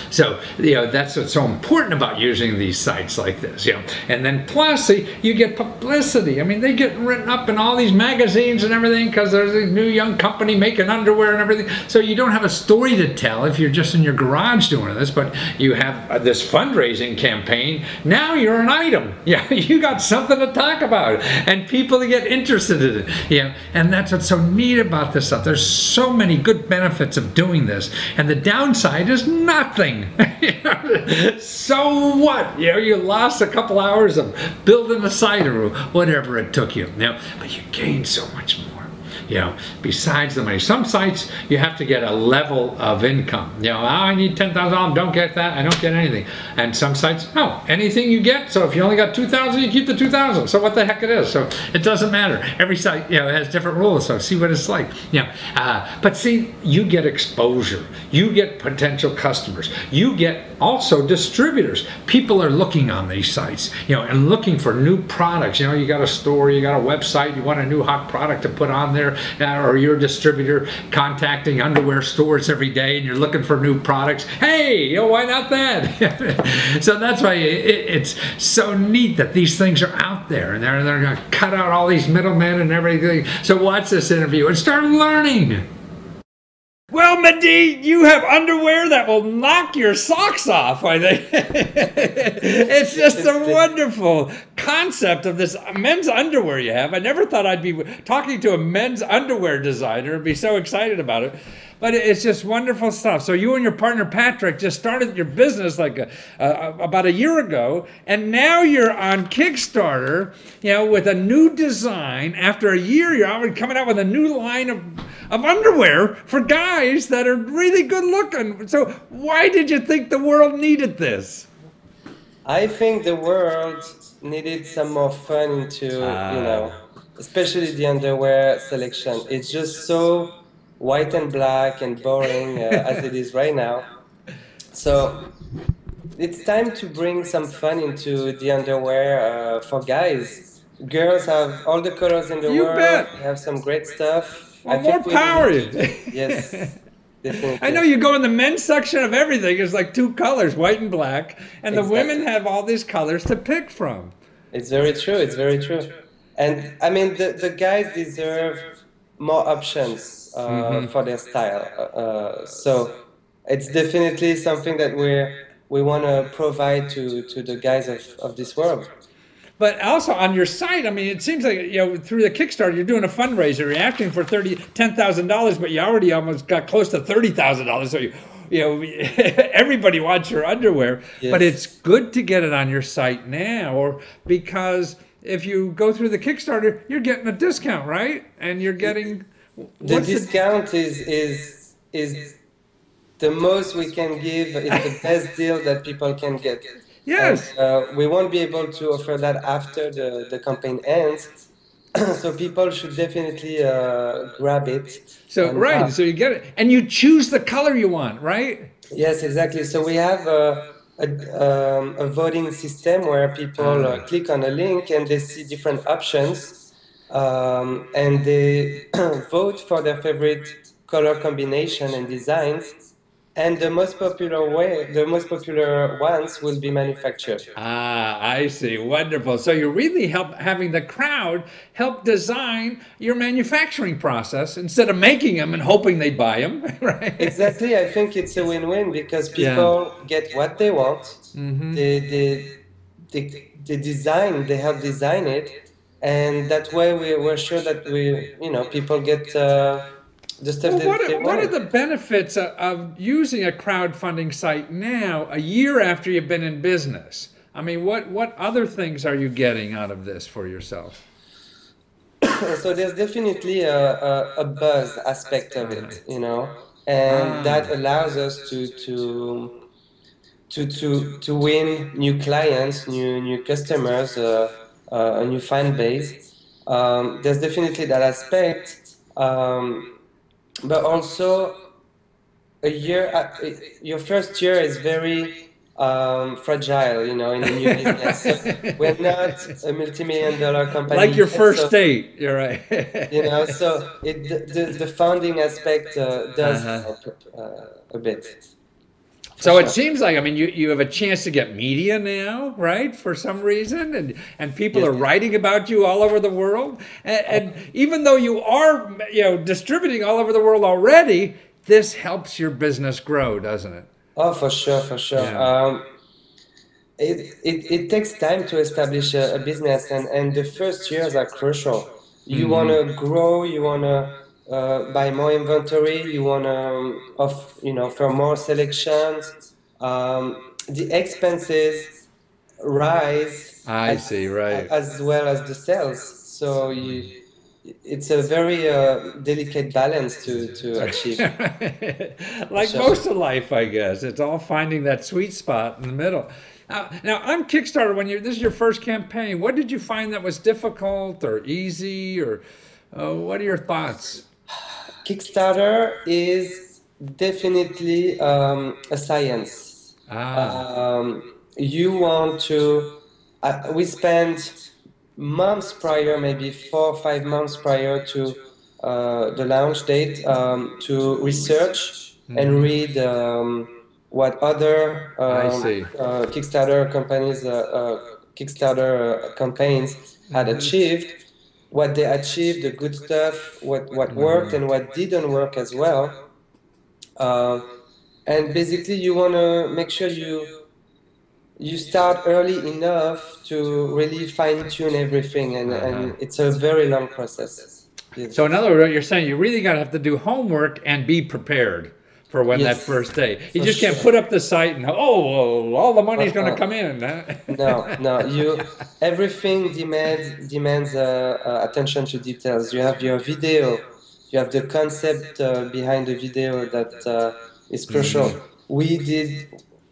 So that's what's so important about using these sites like this. And then plus, you get publicity. I mean, they get written up in all these magazines and everything because there's a new young company making underwear and everything. So you don't have a story to tell if you're just in your garage doing this, but you have this fundraising campaign. Now you're an item. You got something to talk about, and people get interested in it. And that's what's so neat about this stuff. There's so many good benefits of doing this, and the downside is nothing. So what? You lost a couple hours of building a site or whatever it took you. But you gained so much more. besides the money. Some sites you have to get a level of income. I need $10,000, don't get that, I don't get anything. And some sites, no, anything you get. So if you only got 2,000, you keep the 2,000. So what the heck it is. So it doesn't matter. Every site, has different rules. So see what it's like. But see, you get exposure. You get potential customers. You get also distributors. People are looking on these sites, and looking for new products. You got a store, you got a website, you want a new hot product to put on there, or you're a distributor contacting underwear stores every day, and you're looking for new products. Hey, why not that? So that's why it's so neat that these things are out there, and they're going to cut out all these middlemen and everything. So watch this interview and start learning. Well, Mehdi, you have underwear that will knock your socks off, I think. It's just a wonderful concept of this men's underwear you have. I never thought I'd be talking to a men's underwear designer and be so excited about it. But it's just wonderful stuff. So you and your partner, Patrick, just started your business about a year ago, and now you're on Kickstarter, with a new design. After a year, you're already coming out with a new line of underwear for guys that are really good looking. So why did you think the world needed this? I think the world needed some more fun into, especially the underwear selection. It's just so white and black and boring as it is right now. So it's time to bring some fun into the underwear for guys. Girls have all the colors in the world. Bet. They have some great stuff. Well, more power. Yes, definitely. I know you go in the men's section of everything. It's like two colors, white and black. And the women have all these colors to pick from. It's very true. It's very true. And I mean, the guys deserve more options for their style. So it's definitely something that we want to provide to the guys of this world. But also on your site, I mean, it seems like, through the Kickstarter, you're doing a fundraiser. You're asking for $10,000, but you already almost got close to $30,000. So everybody wants your underwear. Yes. But it's good to get it on your site now, because if you go through the Kickstarter, you're getting a discount, right? And you're getting the discount is the most we can give. It's the best deal that people can get. Yes. And, we won't be able to offer that after the campaign ends. So people should definitely grab it. So so you get it, and you choose the color you want, right? Yes, exactly. So we have a voting system where people click on a link and they see different options, and they vote for their favorite color combination and designs. And the most popular ones will be manufactured. Ah, I see. Wonderful. So you're really having the crowd help design your manufacturing process instead of making them and hoping they buy them, right? Exactly. I think it's a win-win because people get what they want. Mm-hmm. They help design it, and that way we're sure that people get. What are the benefits of using a crowdfunding site now, a year after you've been in business? I mean, what other things are you getting out of this for yourself? So there's definitely a buzz aspect of it, and that allows us to win new clients, new customers, a new fan base. There's definitely that aspect. But also, your first year is very fragile, in a new business. So we're not a multi-million-dollar company. Like your first date, you're right. So the founding aspect does help a bit. So it seems like, I mean, you have a chance to get media now, right, for some reason, and people are writing about you all over the world. And even though you are, distributing all over the world already, this helps your business grow, doesn't it? Oh, for sure, for sure. Yeah. It takes time to establish a business, and the first years are crucial. You want to grow, you want to buy more inventory, you want to offer more selections. The expenses rise as well as the sales. So it's a very delicate balance to achieve. Like Sure. most of life, I guess. It's all finding that sweet spot in the middle. Now, on Kickstarter, when this is your first campaign, what did you find that was difficult or easy, or what are your thoughts? Kickstarter is definitely a science. You want to. We spent months prior, maybe 4 or 5 months prior to the launch date, to research and read what other Kickstarter companies, Kickstarter campaigns had achieved, what they achieved, the good stuff, what worked and what didn't work as well. And basically, you want to make sure you start early enough to really fine-tune everything, and it's a very long process. Yes. So in other words, what you're saying, you really got to have to do homework and be prepared for when that first day. You just can't put up the site and, well, all the money's going to come in. No. Everything demands attention to details. You have your video, you have the concept behind the video that is crucial. We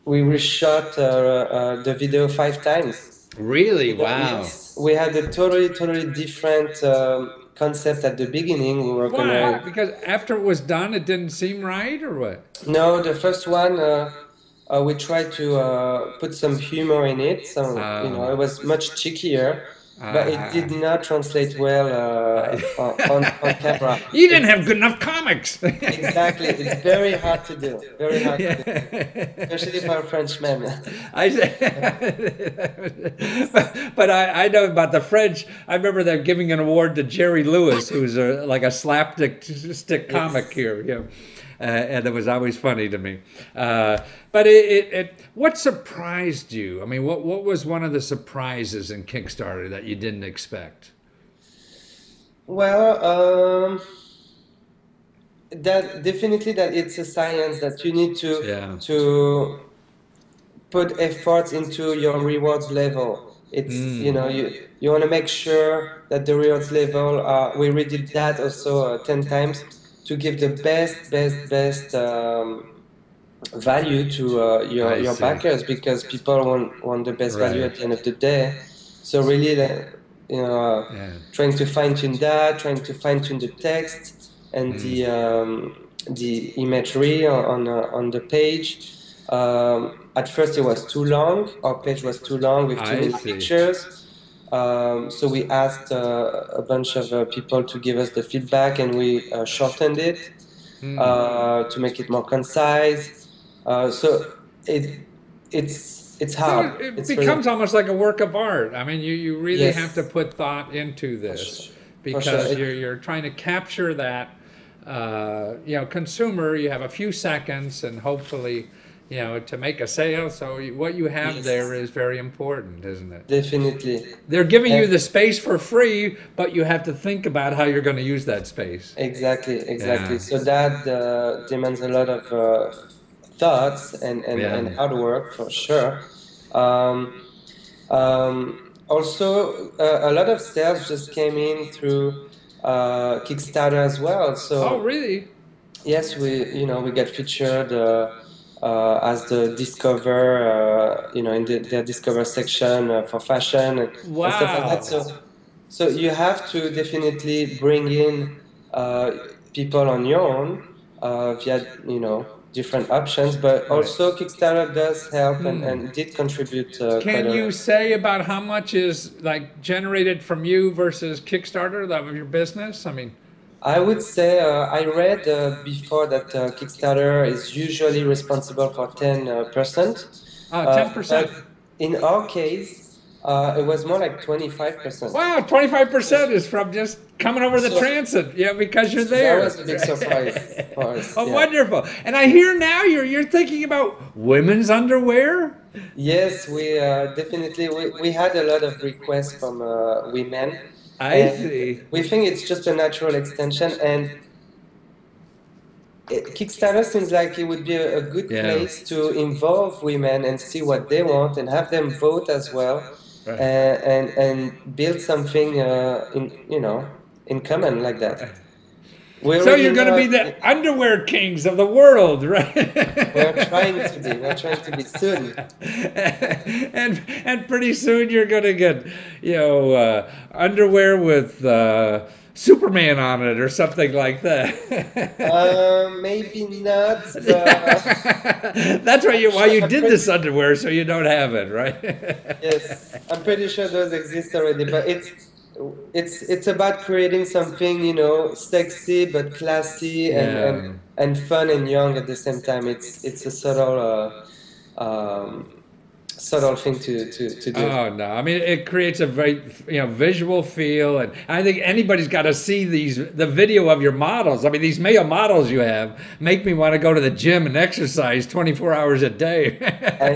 reshot the video 5 times. Really? Wow. Yes. We had a totally different concept at the beginning. We were Why? Because after it was done, it didn't seem right, or what? No, the first one, we tried to put some humor in it. So, it was much cheekier. But it did not translate well on camera. You didn't have good enough comics. Exactly. It's very hard to do. Very hard to do. Especially for a Frenchman. But I know about the French. I remember them giving an award to Jerry Lewis, who's like a slapstick comic here. Yeah. And it was always funny to me. But what surprised you? I mean, what was one of the surprises in Kickstarter that you didn't expect? Well, that definitely that it's a science that you need to put efforts into your rewards level. It's you want to make sure that the rewards level we redid that also 10 times. To give the best value to your backers, because people want the best value at the end of the day. So really, trying to fine-tune that, trying to fine-tune the text and the imagery on the page. At first, it was too long. Our page was too long with too many pictures. So we asked a bunch of people to give us the feedback, and we shortened it to make it more concise. So it's hard. So it becomes almost like a work of art. I mean, you really have to put thought into this because you're trying to capture that consumer. You have a few seconds, and hopefully, to make a sale. So what you have there is very important, isn't it? Definitely. They're giving you the space for free, but you have to think about how you're going to use that space. Exactly. Yeah. So that demands a lot of thoughts and hard work, for sure. Also, a lot of sales just came in through Kickstarter as well. So really? Yes, we get featured as the Discover, in the Discover section for fashion and stuff like that. So you have to definitely bring in people on your own via different options, but also Kickstarter does help and did contribute. Can you say about how much is generated from you versus Kickstarter of your business? I mean, I would say I read before that Kickstarter is usually responsible for 10%. 10%. In our case, it was more like 25%. Wow, 25% is from just coming over the transit. Yeah, because you're there. That was a big surprise for us. Oh, wonderful. And I hear now you're thinking about women's underwear? Yes, we definitely, we had a lot of requests from women. I see. We think it's just a natural extension, and Kickstarter seems like it would be a good place to involve women and see what they want and have them vote as well, and build something in common like that. So you're going to be the underwear kings of the world, right? We're trying to be. We're trying to be soon. And pretty soon you're going to get, underwear with Superman on it or something like that. Maybe not. That's why you did this underwear, so you don't have it, right? Yes, I'm pretty sure those exist already, but it's about creating something, sexy but classy and fun and young at the same time. It's a subtle thing to do. Oh no! I mean, it creates a very visual feel, and I think anybody's got to see the video of your models. I mean, these male models you have make me want to go to the gym and exercise 24 hours a day. I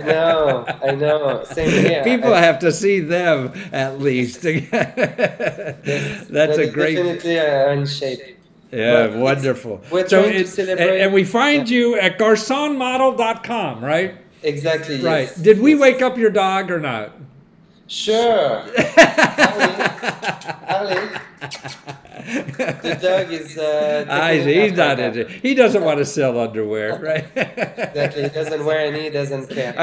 know. Same here. People have to see them at least. Yes, That's a great. Definitely in shape. Yeah, but wonderful. We're trying to celebrate, and we find you at garsonmodel.com, right? Exactly. Right. Yes. Did we wake up your dog or not? Sure. Ali. The dog is. He's not into it. He doesn't want to sell underwear, right? Exactly. He doesn't wear any. He doesn't care.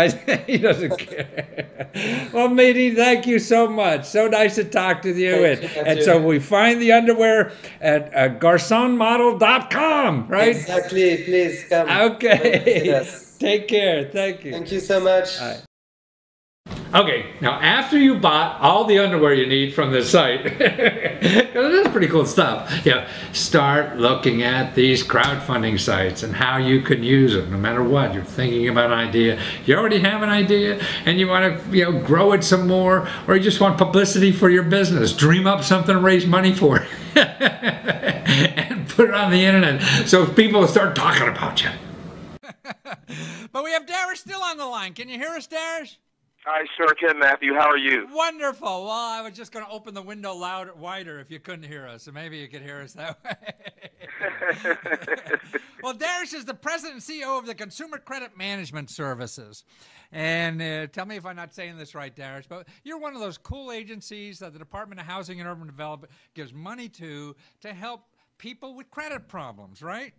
He doesn't care. Well, Mehdi, thank you so much. So nice to talk to you. And so we find the underwear at garsonmodel.com, right? Exactly. Please come. Okay. Take care. Thank you. Thank you so much. Okay, now after you bought all the underwear you need from this site, it is pretty cool stuff, start looking at these crowdfunding sites and how you can use them no matter what. You're thinking about an idea, you already have an idea and you want to grow it some more, or you just want publicity for your business. Dream up something to raise money for and put it on the internet so people start talking about you. But we have Darish still on the line. Can you hear us, Darish? I sure can, Matthew. How are you? Wonderful. Well, I was just going to open the window wider if you couldn't hear us, so maybe you could hear us that way. Well, Darish is the president and CEO of the Consumer Credit Management Services. And tell me if I'm not saying this right, Darish, but you're one of those cool agencies that the Department of Housing and Urban Development gives money to help people with credit problems, right?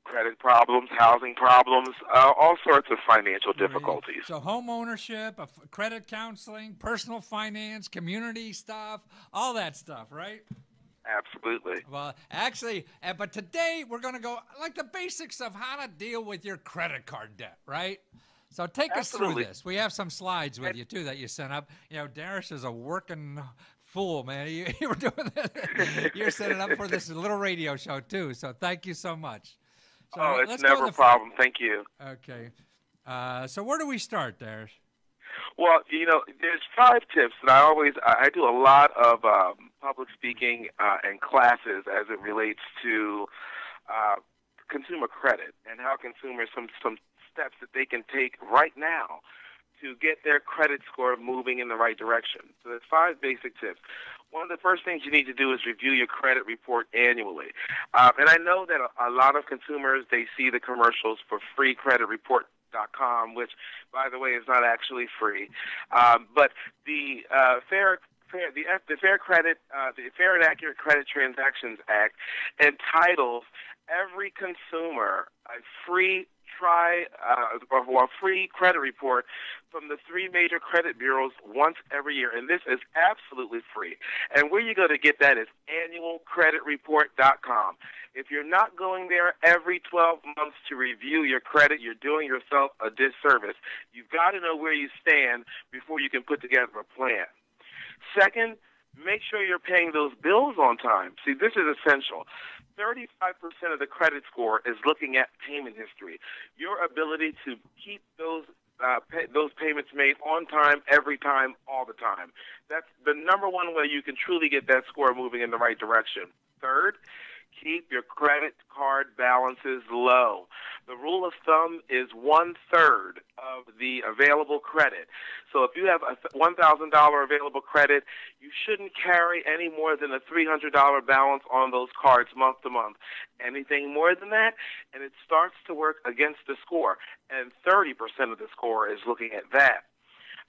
Credit problems, housing problems, all sorts of financial difficulties. So home ownership, credit counseling, personal finance, community stuff, all that stuff, right? Absolutely. Well, actually, but today we're going to go like the basics of how to deal with your credit card debt, right? So take us through this. We have some slides with you, too, that you sent up. Darish is a working fool, man. You were doing this. You're setting up for this little radio show, too. So thank you so much. So it's never a problem. Thank you. Okay. So where do we start, Darish? Well, there's 5 tips that I do a lot of public speaking and classes as it relates to consumer credit and how consumers, some steps that they can take right now to get their credit score moving in the right direction. So there's 5 basic tips. One of the first things you need to do is review your credit report annually. And I know that a lot of consumers, they see the commercials for freecreditreport.com, which, by the way, is not actually free. But the Fair and Accurate Credit Transactions Act entitles every consumer a free free credit report from the 3 major credit bureaus once every year, and this is absolutely free. And where you go to get that is annualcreditreport.com. If you're not going there every 12 months to review your credit, you're doing yourself a disservice. You've got to know where you stand before you can put together a plan. Second, make sure you're paying those bills on time. See, this is essential. 35% of the credit score is looking at payment history. Your ability to keep those payments made on time, every time, all the time. That's the number one way you can truly get that score moving in the right direction. Third, keep your credit card balances low. The rule of thumb is 1/3 of the available credit. So if you have a $1,000 available credit, you shouldn't carry any more than a $300 balance on those cards month to month. Anything more than that, and it starts to work against the score. And 30% of the score is looking at that.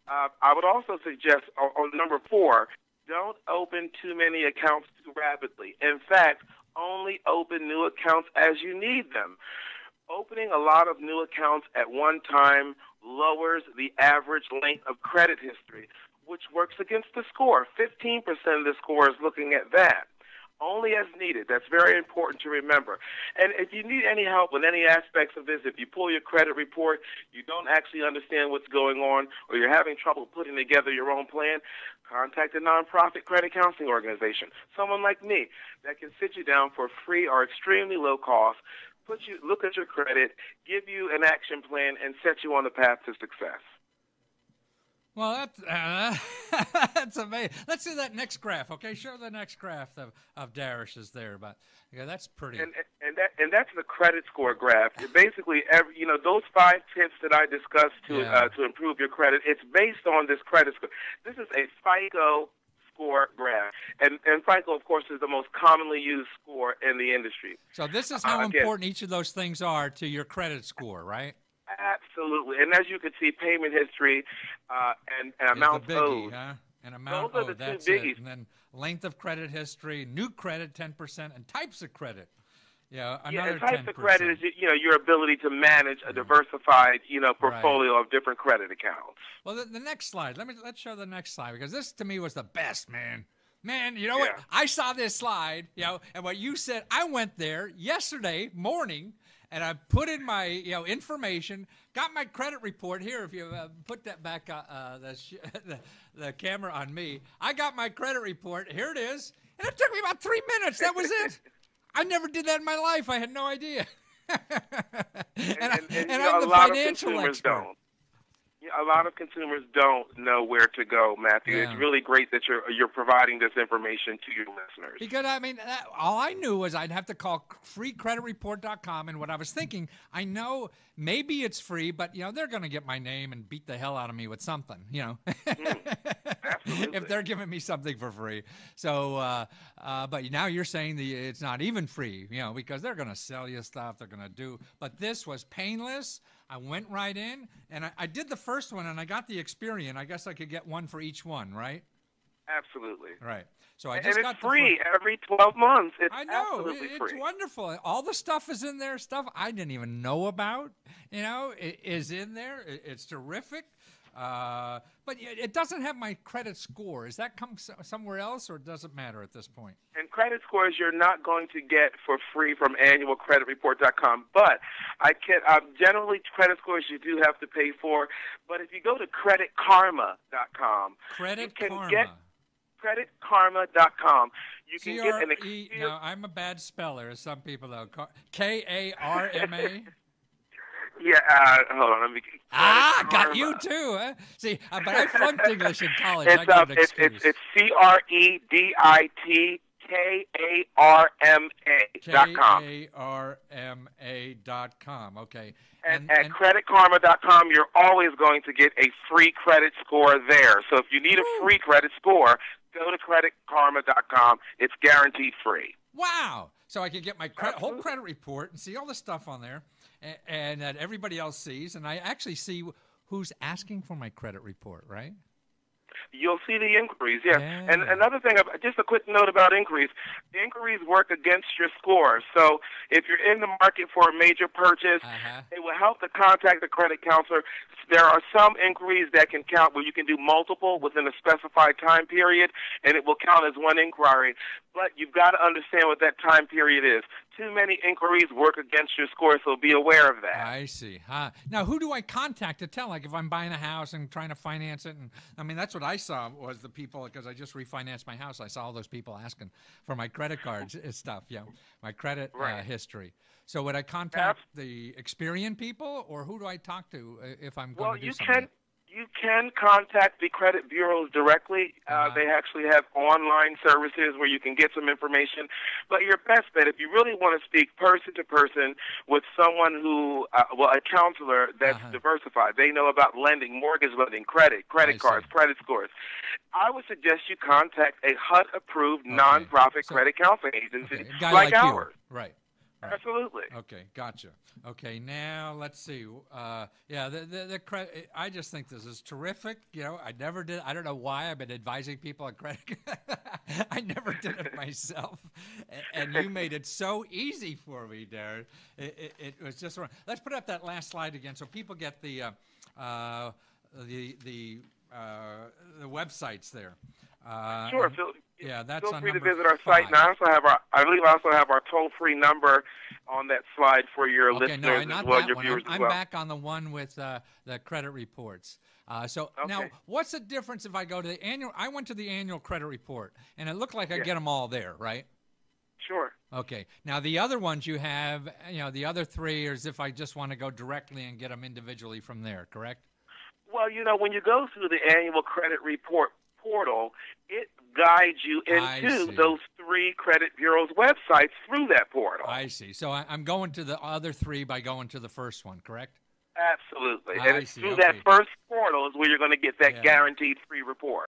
I would also suggest on number 4, Don't open too many accounts too rapidly. In fact, only open new accounts as you need them. Opening a lot of new accounts at one time lowers the average length of credit history, which works against the score. 15% of the score is looking at that. Only as needed. That's very important to remember. And if you need any help with any aspects of this, if you pull your credit report, you don't actually understand what's going on, or you're having trouble putting together your own plan, contact a nonprofit credit counseling organization, someone like me that can sit you down for free or extremely low cost, look at your credit, give you an action plan, and set you on the path to success. Well, that's amazing. Let's see that next graph, okay? Show the next graph of Darish's there, but yeah, that's pretty. And that's the credit score graph. Basically, those 5 tips that I discussed to improve your credit, it's based on this credit score. This is a FICO score graph, and FICO, of course, is the most commonly used score in the industry. So this is how important each of those things are to your credit score, right? Absolutely, and as you can see, payment history and amount owed. Huh? And amount those are owed. the That's two biggies. it. And then length of credit history, new credit 10%, and types of credit. Yeah, another and types 10%. of credit is your ability to manage a diversified portfolio of different credit accounts. Well, the next slide. Let's show the next slide, because this to me was the best, man. Man, you know what? I saw this slide, and what you said. I went there yesterday morning. And I put in my, information, got my credit report here. If you put that back, the camera on me, I got my credit report. Here it is, and it took me about 3 minutes. That was it. I never did that in my life. I had no idea. and I'm the financial expert. Don't. A lot of consumers don't know where to go, Matthew. Yeah. It's really great that you're providing this information to your listeners. Because, all I knew was I'd have to call freecreditreport.com, and what I was thinking, I know maybe it's free, but, they're going to get my name and beat the hell out of me with something, Absolutely. if they're giving me something for free. So, but now you're saying it's not even free, because they're going to sell you stuff, they're going to do, but this was painless. I went right in, and I did the first one, and I got the Experian. I guess I could get one for each one, right? Absolutely. Right. So I just got it's free every 12 months. It's absolutely it's free. Wonderful. All the stuff is in there. Stuff I didn't even know about, it is in there. It's terrific. But it doesn't have my credit score. Does that come somewhere else, or does it matter at this point? And credit scores you're not going to get for free from annualcreditreport.com. But generally credit scores you do have to pay for. But if you go to creditkarma.com, you can get creditkarma.com. You can get an experience. No, I'm a bad speller, as some people know. K-A-R-M-A. Yeah, hold on. Let me. Got you too, huh? See, but I flunked English in college. It's it's CREDITKARMA.com. KARMA.com. Okay. And at creditkarma.com, you're always going to get a free credit score there. So if you need a free credit score, go to creditkarma.com. It's guaranteed free. Wow. So I can get my whole credit report and see all the stuff on there, and that everybody else sees, and I actually see who's asking for my credit report, right? You'll see the inquiries, yeah. And another thing, just a quick note about inquiries. The inquiries work against your score. So if you're in the market for a major purchase, it will help to contact the credit counselor. There are some inquiries that can count where you can do multiple within a specified time period, and it will count as one inquiry. But you've got to understand what that time period is. Too many inquiries work against your score, so be aware of that. I see. Now, who do I contact to tell? Like if I'm buying a house and trying to finance it, and that's what I saw was the people, because I just refinanced my house. I saw all those people asking for my credit cards and stuff, my credit history. So would I contact the Experian people, or who do I talk to if I'm going to do something? You can contact the credit bureaus directly. They actually have online services where you can get some information. But your best bet, if you really want to speak person to person with someone who, a counselor that's diversified, they know about lending, mortgage lending, credit cards, credit scores, I would suggest you contact a HUD-approved nonprofit credit counseling agency like ours. Right. Absolutely. Okay, gotcha. Okay, now let's see. Yeah, the credit. I just think this is terrific. You know, I never did. I don't know why I've been advising people on credit. I never did it myself, and you made it so easy for me, Darren. It was just. Let's put up that last slide again, so people get the websites there. Sure. That's feel on free to number visit our 5. site. Now, I believe I also have our toll-free number on that slide for your listeners as well, your viewers as well. I'm back on the one with the credit reports. Now, what's the difference if I go to the annual? I went to the annual credit report, and it looked like I get them all there, right? Sure. Okay. Now, the other ones you have, the other 3 are as if I just want to go directly and get them individually from there, correct? Well, when you go through the annual credit report portal, it guides you into those 3 credit bureaus' websites through that portal. I see. So I'm going to the other 3 by going to the first one, correct? Absolutely. And it's through that first portal is where you're going to get that guaranteed free report.